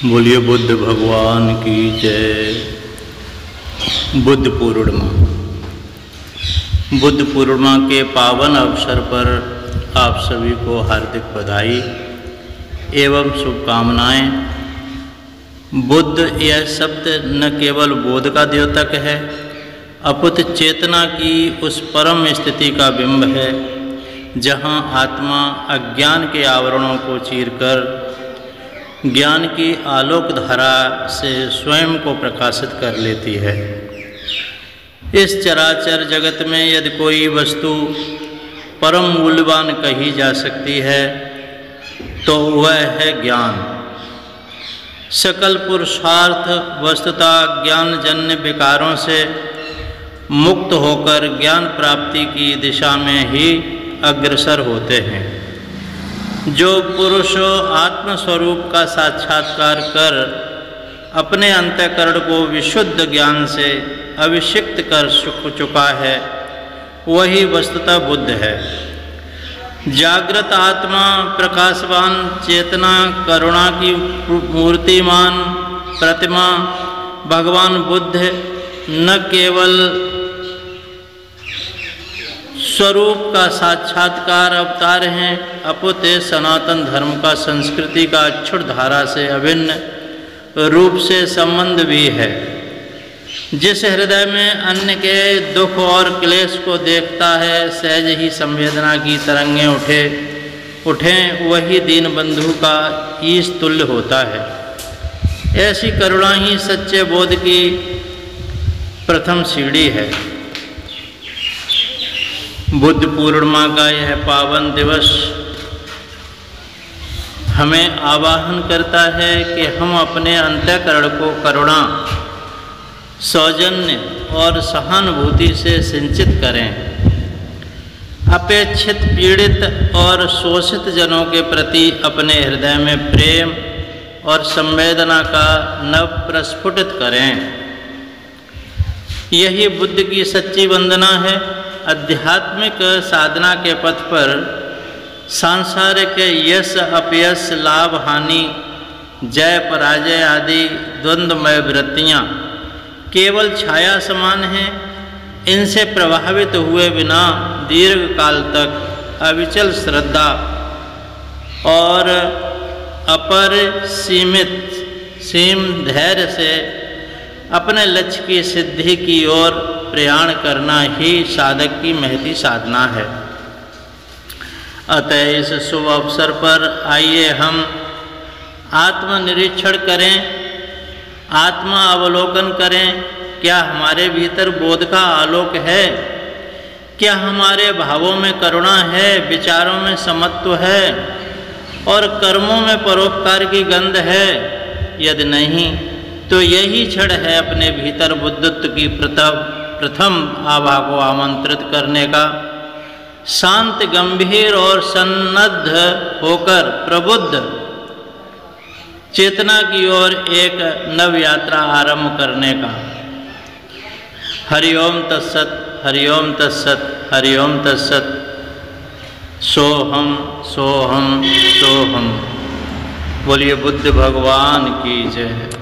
बोलिए बुद्ध भगवान की जय। बुद्ध पूर्णिमा। बुद्ध पूर्णिमा के पावन अवसर पर आप सभी को हार्दिक बधाई एवं शुभकामनाएं। बुद्ध यह शब्द न केवल बोध का द्योतक है, अपितु चेतना की उस परम स्थिति का बिंब है जहाँ आत्मा अज्ञान के आवरणों को चीरकर ज्ञान की आलोक धारा से स्वयं को प्रकाशित कर लेती है। इस चराचर जगत में यदि कोई वस्तु परम मूल्यवान कही जा सकती है तो वह है ज्ञान। सकल पुरुषार्थ वस्तुतः ज्ञानजन्य विकारों से मुक्त होकर ज्ञान प्राप्ति की दिशा में ही अग्रसर होते हैं। जो पुरुष आत्मस्वरूप का साक्षात्कार कर अपने अंतःकरण को विशुद्ध ज्ञान से अभिषिक्त कर चुका है, वही वस्तुतः बुद्ध है। जागृत आत्मा, प्रकाशवान चेतना, करुणा की मूर्तिमान प्रतिमा भगवान बुद्ध न केवल स्वरूप का साक्षात्कार अवतार हैं, अपितु सनातन धर्म का संस्कृति का अक्षुण धारा से अभिन्न रूप से संबंध भी है। जिस हृदय में अन्य के दुख और क्लेश को देखता है, सहज ही संवेदना की तरंगें उठें वही दीन बंधु का ईश तुल्य होता है। ऐसी करुणा ही सच्चे बोध की प्रथम सीढ़ी है। बुद्ध पूर्णिमा का यह पावन दिवस हमें आवाहन करता है कि हम अपने अंतःकरण को करुणा, सौजन्य और सहानुभूति से सिंचित करें। अपेक्षित, पीड़ित और शोषित जनों के प्रति अपने हृदय में प्रेम और संवेदना का नव प्रस्फुटित करें। यही बुद्ध की सच्ची वंदना है। आध्यात्मिक साधना के पथ पर सांसारिक यश अपयश, लाभ हानि, जय पराजय आदि द्वंद्वमय वृत्तियाँ केवल छाया समान हैं। इनसे प्रभावित हुए बिना दीर्घ काल तक अविचल श्रद्धा और सीम धैर्य से अपने लक्ष्य की सिद्धि की ओर प्रयाण करना ही साधक की महती साधना है। अतः इस शुभ अवसर पर आइए हम आत्मनिरीक्षण करें, आत्मा अवलोकन करें। क्या हमारे भीतर बोध का आलोक है? क्या हमारे भावों में करुणा है, विचारों में समत्व है और कर्मों में परोपकार की गंध है? यदि नहीं तो यही क्षण है अपने भीतर बुद्धत्व की प्रथम आभा को आमंत्रित करने का। शांत, गंभीर और सन्नद्ध होकर प्रबुद्ध चेतना की ओर एक नव यात्रा आरंभ करने का। हरिओम तत्सत, हरिओम तत्सत, हरिओम तत्सत। सोहम सोहम सोहम। बोलिए बुद्ध भगवान की जय।